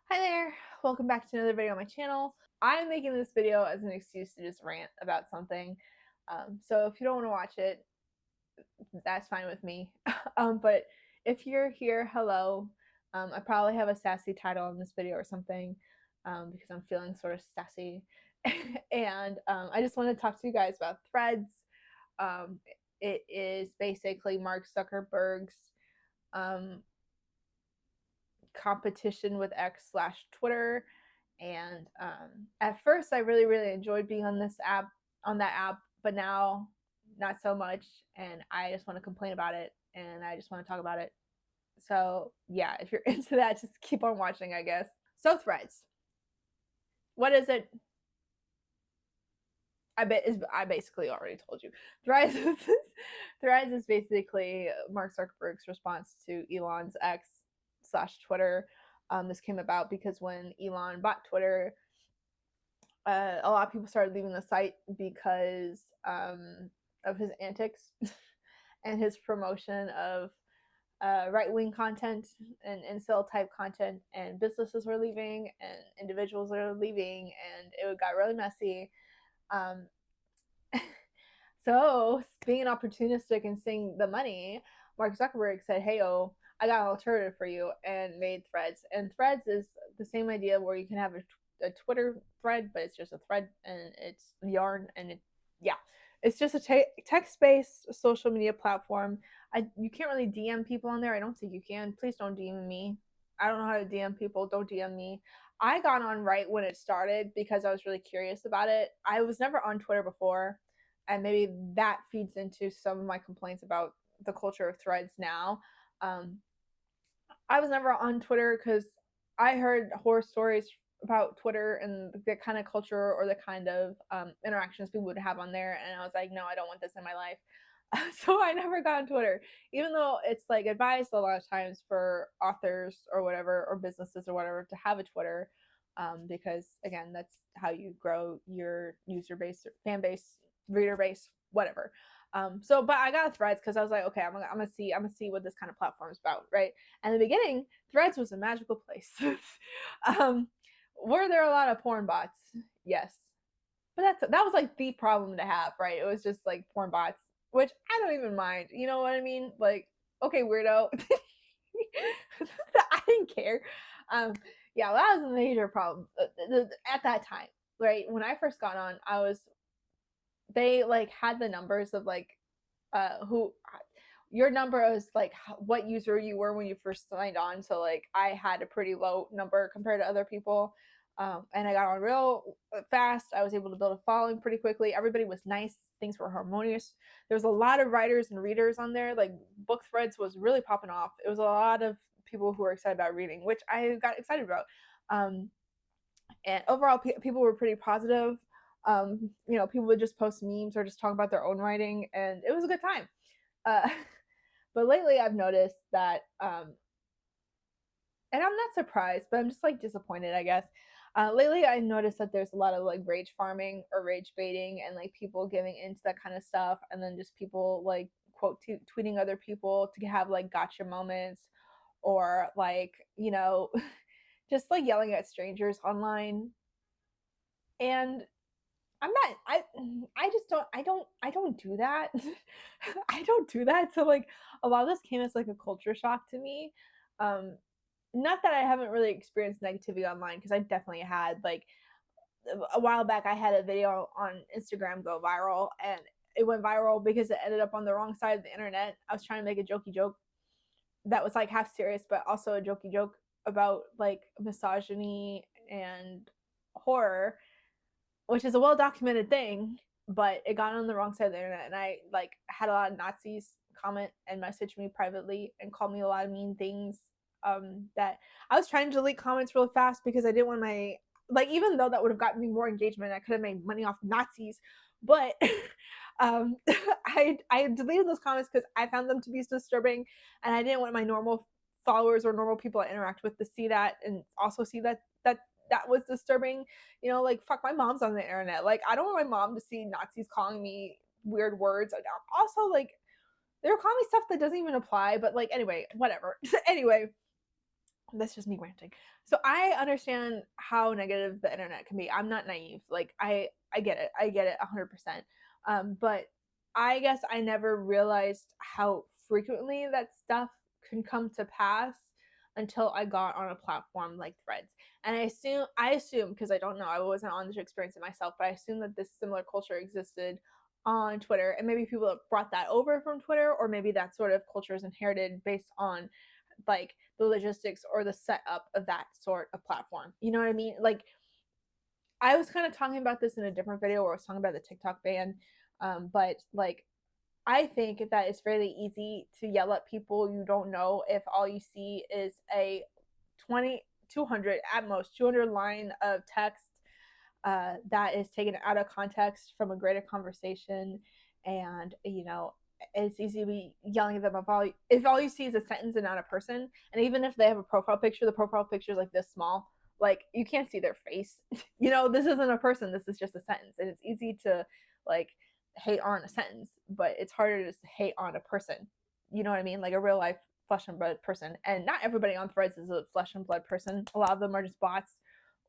Hi there, welcome back to another video on my channel. I'm making this video as an excuse to just rant about something. So if you don't want to watch it, that's fine with me. But if you're here, hello. I probably have a sassy title on this video or something because I'm feeling sort of sassy. And I just want to talk to you guys about Threads. Um, it is basically Mark Zuckerberg's um, competition with X/Twitter. And at first, I really enjoyed being on that app, but now not so much. And I just want to complain about it, and I just want to talk about it. So yeah, if you're into that, just keep on watching, I guess. So Threads, what is it? I basically already told you. Threads is, Threads is basically Mark Zuckerberg's response to Elon's X/Twitter. This came about because when Elon bought Twitter, a lot of people started leaving the site because of his antics and his promotion of right-wing content and incel type content, and businesses were leaving and individuals were leaving, and it got really messy. um, so being opportunistic and seeing the money, Mark Zuckerberg said, hey, I got an alternative for you, and made Threads. And Threads is the same idea where you can have a Twitter thread, but it's just a thread and it's yarn, and it's just a text-based social media platform. You can't really DM people on there. I don't think you can. Please don't DM me. I don't know how to DM people. Don't DM me. I got on right when it started because I was really curious about it. I was never on Twitter before, and maybe that feeds into some of my complaints about the culture of Threads now. Um, I was never on Twitter because I heard horror stories about Twitter and the kind of culture or the kind of interactions people would have on there, and I was like, no, I don't want this in my life. So I never got on Twitter, even though it's like advised a lot of times for authors or whatever, or businesses or whatever, to have a Twitter, because again, that's how you grow your user base, fan base, reader base, whatever. But I got Threads because I was like, okay, I'm gonna see what this kind of platform is about, right? And in the beginning, Threads was a magical place. um, were there a lot of porn bots? Yes, but that was like the problem to have, right? It was just like porn bots, which I don't even mind. You know what I mean? Like, okay, weirdo. I didn't care. Um, yeah, well, that was a major problem at that time, right? When I first got on, they like had the numbers of like who your number is, like what user you were when you first signed on. So like I had a pretty low number compared to other people, and I got on real fast. I was able to build a following pretty quickly. Everybody was nice. Things were harmonious. There was a lot of writers and readers on there. Like book Threads was really popping off. It was a lot of people who were excited about reading, which I got excited about. Um, and overall, people were pretty positive. People would just post memes or just talk about their own writing, and it was a good time. Uh, but lately, I've noticed that, and I'm not surprised, but I'm just like disappointed, I guess. Lately, I noticed that there's a lot of like rage farming or rage baiting, and like people giving into that kind of stuff, and then just people like quote tweeting other people to have like gotcha moments, or like just like yelling at strangers online. And I just don't do that. I don't do that. So like a lot of this came as like a culture shock to me. Um Not that I haven't really experienced negativity online, because I definitely had. Like a while back, I had a video on Instagram go viral, and it went viral because it ended up on the wrong side of the internet. I was trying to make a jokey joke that was like half serious but also a jokey joke about like misogyny and horror, which is a well documented thing, but it got on the wrong side of the internet, and I like had a lot of Nazis comment and message me privately and call me a lot of mean things. That I was trying to delete comments real fast because I didn't want my, like, even though that would have gotten me more engagement, I could have made money off Nazis, but I deleted those comments because I found them to be disturbing, and I didn't want my normal followers or normal people I interact with to see that and also see that was disturbing. Like, fuck, my mom's on the internet. Like, I don't want my mom to see Nazis calling me weird words. Also, like, they were calling me stuff that doesn't even apply, but like, anyway, whatever. Anyway, That's just me ranting. So I understand how negative the internet can be. I'm not naive. Like I get it. I get it 100%. But I guess I never realized how frequently that stuff can come to pass until I got on a platform like Threads. And I assume because I don't know, I wasn't on this experience it myself, but I assume that this similar culture existed on Twitter, and maybe people have brought that over from Twitter, or maybe that sort of culture is inherited based on like the logistics or the setup of that sort of platform. You know what I mean? Like I was kind of talking about this in a different video where I was talking about the TikTok ban. But like I think that it's fairly easy to yell at people you don't know if all you see is a 20, 200 at most 200 line of text that is taken out of context from a greater conversation. And it's easy to be yelling at them if all you see is a sentence and not a person. And even if they have a profile picture, the profile picture is like this small, like you can't see their face. This isn't a person, this is just a sentence. And it's easy to like hate on a sentence, but it's harder to just hate on a person. You know what I mean? Like a real life flesh and blood person. And not everybody on Threads is a flesh and blood person. A lot of them are just bots,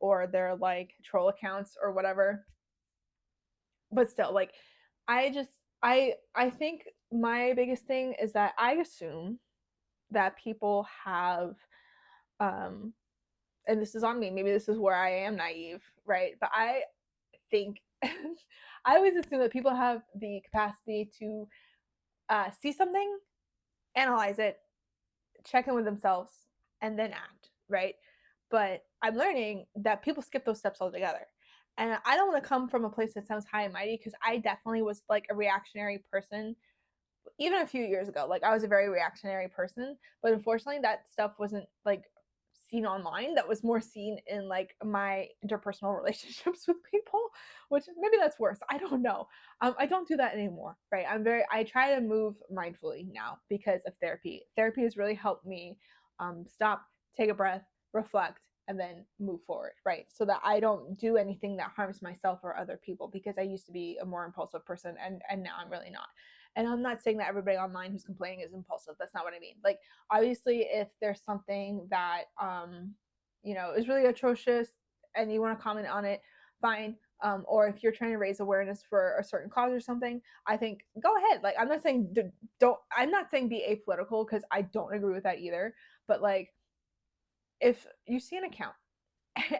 or they're like troll accounts or whatever. But still, like I just I think my biggest thing is that I assume that people have um and this is on me, maybe this is where I am naive, right? But I think I always assume that people have the capacity to see something, analyze it, check in with themselves, and then act, right? But I'm learning that people skip those steps altogether. And I don't want to come from a place that sounds high and mighty, because I definitely was like a reactionary person even a few years ago. Like I was a very reactionary person, but unfortunately that stuff wasn't like seen online. That was more seen in like my interpersonal relationships with people, which maybe that's worse. I don't know. I don't do that anymore, right? I try to move mindfully now because of therapy. Therapy has really helped me stop, take a breath, reflect, and then move forward, right? So that I don't do anything that harms myself or other people, because I used to be a more impulsive person, and now I'm really not. And I'm not saying that everybody online who's complaining is impulsive. That's not what I mean. Like obviously if there's something that is really atrocious and you want to comment on it, fine. Or if you're trying to raise awareness for a certain cause or something, I think go ahead. Like I'm not saying don't I'm not saying be apolitical, because I don't agree with that either. But like if you see an account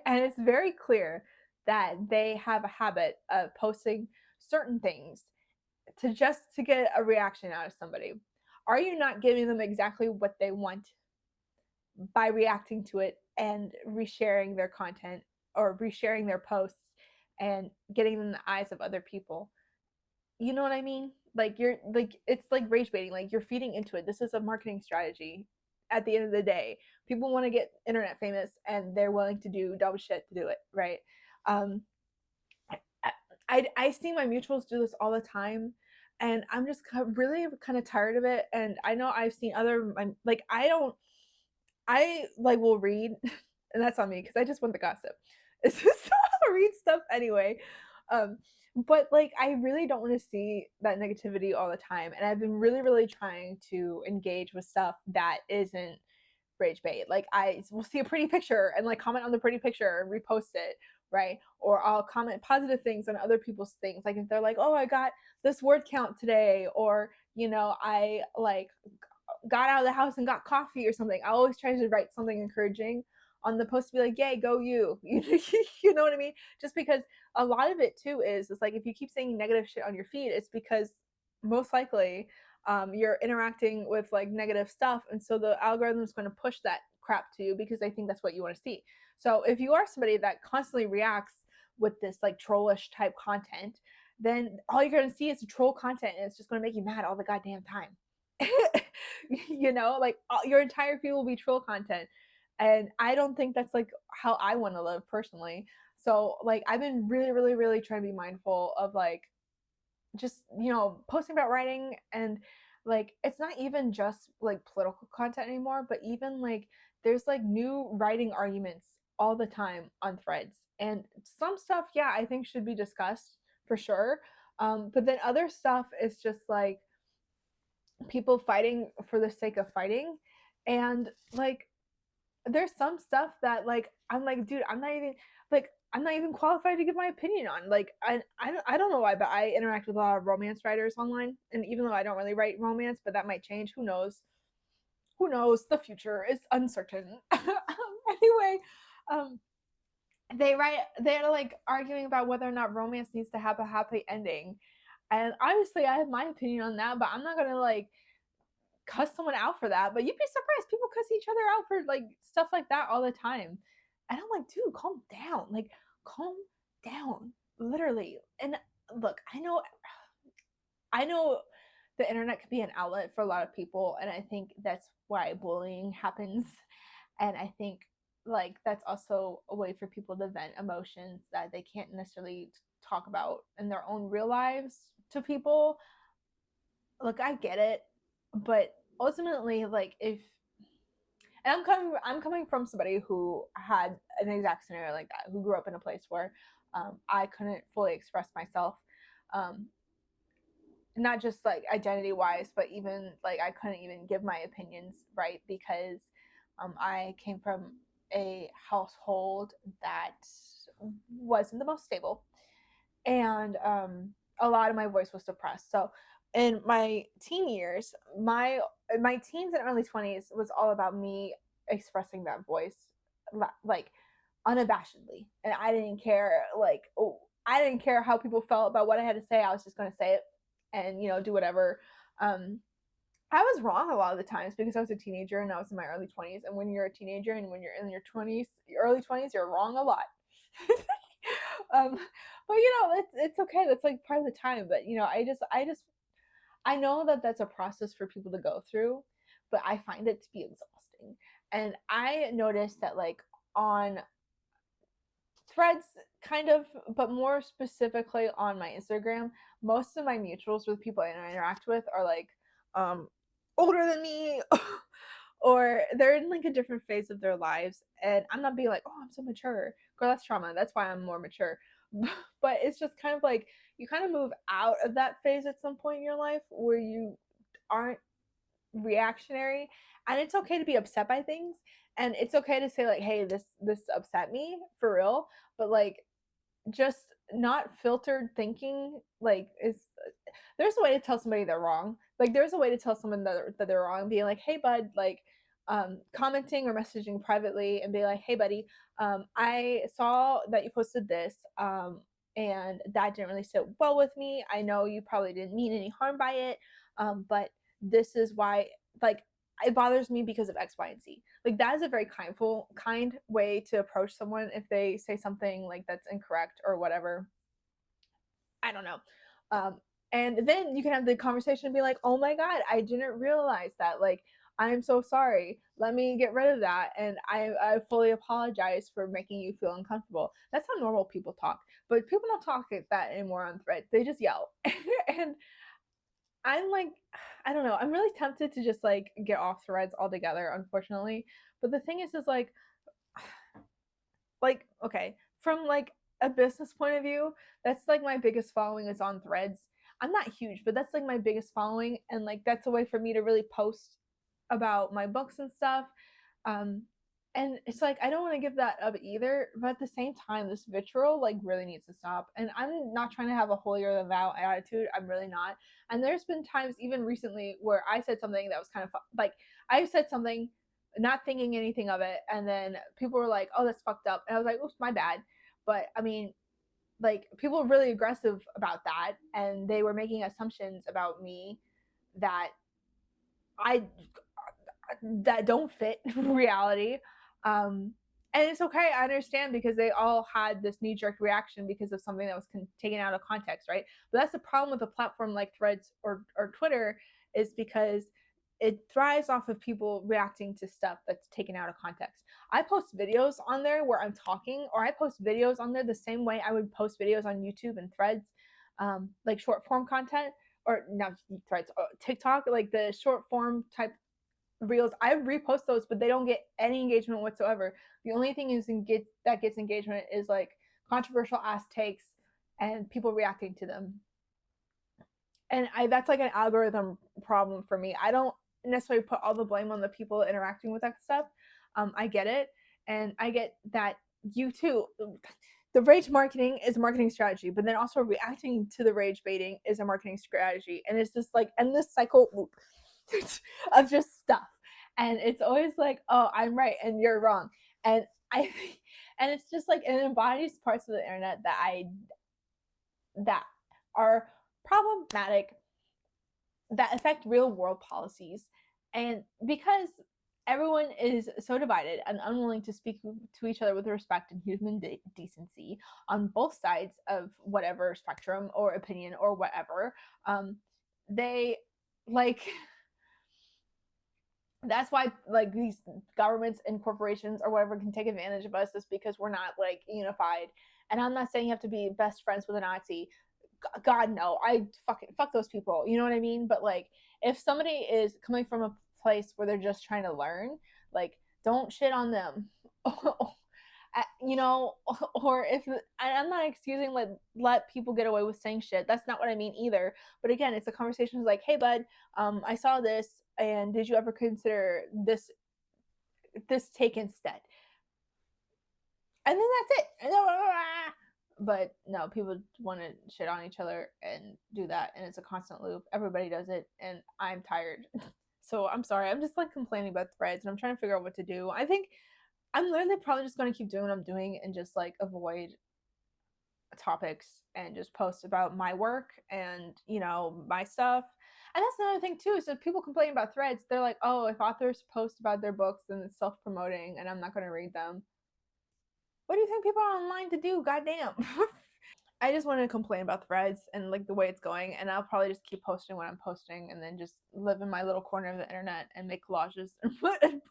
and it's very clear that they have a habit of posting certain things to get a reaction out of somebody, are you not giving them exactly what they want by reacting to it and resharing their content or resharing their posts and getting in the eyes of other people? You know what I mean? Like you're like it's like rage baiting. Like you're feeding into it. This is a marketing strategy. At the end of the day, people want to get internet famous, and they're willing to do dumb shit to do it, right? Um, I see my mutuals do this all the time, and I'm just really kind of tired of it. And I know I've seen other like I like will read, and that's on me because I just want the gossip. It's just I'll read stuff anyway. Um, but like I really don't want to see that negativity all the time, and I've been really, really trying to engage with stuff that isn't rage bait. Like I will see a pretty picture and like comment on the pretty picture and repost it, right? Or I'll comment positive things on other people's things. Like if they're like, "Oh, I got this word count today," or I like got out of the house and got coffee or something. I always try to write something encouraging on the post to be like, "Yay, go you!" You know what I mean? Just because a lot of it too is like if you keep saying negative shit on your feed, it's because most likely you're interacting with like negative stuff, and so the algorithm is going to push that crap to you because they think that's what you want to see. So if you are somebody that constantly reacts with this like trollish type content, then all you're going to see is the troll content, and it's just going to make you mad all the goddamn time. Like your entire feed will be troll content, and I don't think that's like how I want to live personally. So like I've been really, really, really trying to be mindful of like just posting about writing. And like it's not even just like political content anymore, but even like there's like new writing arguments all the time on Threads, and some stuff, yeah, I think should be discussed for sure. But then other stuff is just like people fighting for the sake of fighting. And like there's some stuff that like I'm like, dude, I'm not even qualified to give my opinion on. Like I don't know why, but I interact with a lot of romance writers online, and even though I don't really write romance, but that might change. Who knows? Who knows? The future is uncertain. Anyway, um, they're like arguing about whether or not romance needs to have a happy ending, and obviously I have my opinion on that, but I'm not gonna like cuss someone out for that. But you'd be surprised, people cuss each other out for like stuff like that all the time, and I'm like, dude, calm down, like calm down, literally. And look, I know the internet could be an outlet for a lot of people, and I think that's why bullying happens. And I think like that's also a way for people to vent emotions that they can't necessarily talk about in their own real lives to people. Look, I get it, but ultimately, like if and I'm coming from somebody who had an exact scenario like that, who grew up in a place where I couldn't fully express myself, um, not just like identity wise, but even like I couldn't even give my opinions right because I came from a household that wasn't the most stable, and a lot of my voice was suppressed. So in my teen years, my teens and early 20s was all about me expressing that voice like unabashedly, and I didn't care like, oh, I didn't care how people felt about what I had to say. I was just going to say it and do whatever. um I was wrong a lot of the times because I was a teenager and I was in my early 20s. And when you're a teenager and when you're in your 20s, your early 20s, you're wrong a lot. um, but it's okay. That's like part of the time. But I know that that's a process for people to go through, but I find it to be exhausting. And I noticed that like on threads kind of, but more specifically on my Instagram, most of my mutuals with people I interact with are like um older than me or they're in like a different phase of their lives, and I'm not being like, oh, I'm so mature, girl, that's trauma, that's why I'm more mature. But it's just kind of like you kind of move out of that phase at some point in your life where you aren't reactionary, and it's okay to be upset by things, and it's okay to say like, hey, this upset me for real, but like just not filtered thinking like is there's a way to tell somebody they're wrong. Like there's a way to tell someone that they're wrong, being like, hey bud, like commenting or messaging privately and be like, hey buddy, I saw that you posted this, and that didn't really sit well with me. I know you probably didn't mean any harm by it, but this is why, like, it bothers me because of X, Y, and Z. Like that is a very kind way to approach someone if they say something like that's incorrect or whatever. I don't know. And then you can have the conversation and be like, oh my God, I didn't realize that. Like, I'm so sorry. Let me get rid of that. And I fully apologize for making you feel uncomfortable. That's how normal people talk. But people don't talk like that anymore on threads. They just yell. And I'm like, I don't know. I'm really tempted to just like get off threads altogether, unfortunately. But the thing is like okay, from like a business point of view, that's like my biggest following is on threads. I'm not huge, but that's like my biggest following, and like that's a way for me to really post about my books and stuff. um and it's like I don't want to give that up either, but at the same time this vitriol like really needs to stop, and I'm not trying to have a holier than thou attitude. I'm really not. And there's been times even recently where I said something that was kind of like, I said something not thinking anything of it, and then people were like, oh, that's fucked up, and I was like, oops, my bad. But I mean, like people were really aggressive about that, and they were making assumptions about me that I that don't fit reality. And it's okay. I understand, because they all had this knee jerk reaction because of something that was taken out of context, right? But that's the problem with a platform like Threads or Twitter, is because it thrives off of people reacting to stuff that's taken out of context. I post videos on there where I'm talking, or I post videos on there the same way I would post videos on YouTube and Threads, like short form content, or not Threads, TikTok, like the short form type reels. I repost those, but they don't get any engagement whatsoever. The only thing that gets engagement is like controversial ass takes and people reacting to them. And that's like an algorithm problem for me. I don't necessarily put all the blame on the people interacting with that stuff. I get it, and I get that you too. The rage marketing is a marketing strategy, but then also reacting to the rage baiting is a marketing strategy, and it's just like endless cycle loop of just stuff. And it's always like, oh, I'm right and you're wrong, and I, and it's just like it embodies parts of the internet that are problematic, that affect real world policies. And because everyone is so divided and unwilling to speak to each other with respect and human decency on both sides of whatever spectrum or opinion or whatever, they like that's why like these governments and corporations or whatever can take advantage of us, is because we're not like unified. And I'm not saying you have to be best friends with a Nazi. God no, I fucking fuck those people. You know what I mean? But like, if somebody is coming from a place where they're just trying to learn, like, don't shit on them. You know, or if I'm not excusing let people get away with saying shit. That's not what I mean either. But again, it's a conversation like, hey bud, I saw this, and did you ever consider this take instead? And then that's it. But no, people want to shit on each other and do that, and it's a constant loop. Everybody does it, and I'm tired. So I'm sorry. I'm just like complaining about threads, and I'm trying to figure out what to do. I think I'm literally probably just going to keep doing what I'm doing and just like avoid topics and just post about my work and, you know, my stuff. And that's another thing too. So people complain about threads. They're like, oh, if authors post about their books, then it's self-promoting and I'm not going to read them. What do you think people are online to do? Goddamn. I just want to complain about threads and like the way it's going, and I'll probably just keep posting what I'm posting, and then just live in my little corner of the internet and make collages and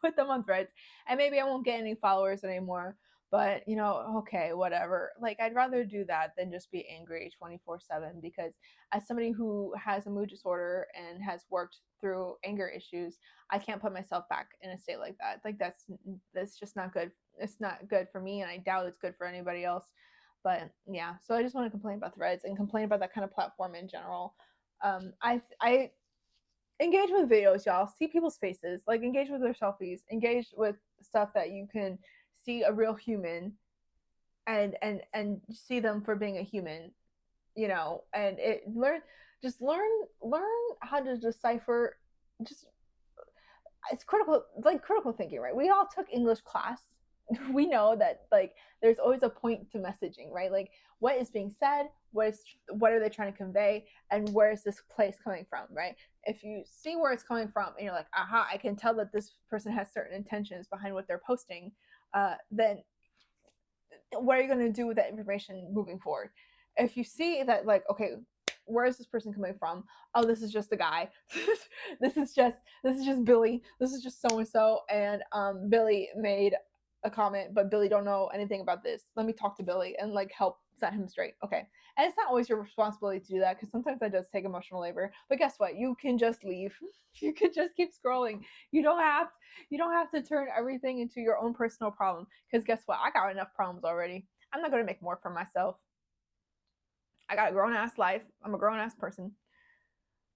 put them on threads. And maybe I won't get any followers anymore, but you know, okay, whatever. Like, I'd rather do that than just be angry 24/7. Because as somebody who has a mood disorder and has worked through anger issues, I can't put myself back in a state like that. Like, that's just not good. It's not good for me, and I doubt it's good for anybody else. But yeah, so I just want to complain about threads and complain about that kind of platform in general. I engage with videos, y'all. See people's faces, like engage with their selfies, engage with stuff that you can see a real human, and see them for being a human, you know. And it learn just learn how to decipher. Just, it's critical, like critical thinking, right? We all took English class. We know that like there's always a point to messaging, right? Like, what is being said, what are they trying to convey, and where is this place coming from, right? If you see where it's coming from and you're like, aha, I can tell that this person has certain intentions behind what they're posting, then what are you going to do with that information moving forward? If you see that, like, okay, where is this person coming from? Oh, this is just a guy. This is just Billy. This is just so and so, and Billy made a comment, but Billy don't know anything about this. Let me talk to Billy and like help set him straight. Okay. And it's not always your responsibility to do that, because sometimes that does take emotional labor. But guess what? You can just leave. You can just keep scrolling. You don't have to turn everything into your own personal problem, because guess what? I got enough problems already. I'm not going to make more for myself. I got a grown ass life. I'm a grown ass person.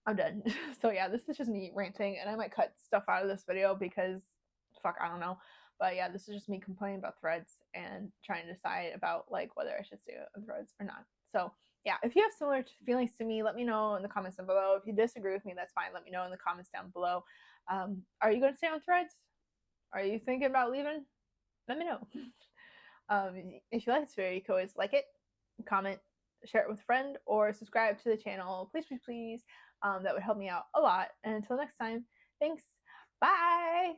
I'm done. So yeah, this is just me ranting, and I might cut stuff out of this video because fuck, I don't know. But yeah, this is just me complaining about threads and trying to decide about like whether I should stay on threads or not. So yeah, if you have similar feelings to me, let me know in the comments down below. If you disagree with me, that's fine. Let me know in the comments down below. Are you going to stay on threads? Are you thinking about leaving? Let me know. If you like this video, you can always like it, comment, share it with a friend, or subscribe to the channel. Please, please, please. That would help me out a lot. And until next time, thanks. Bye.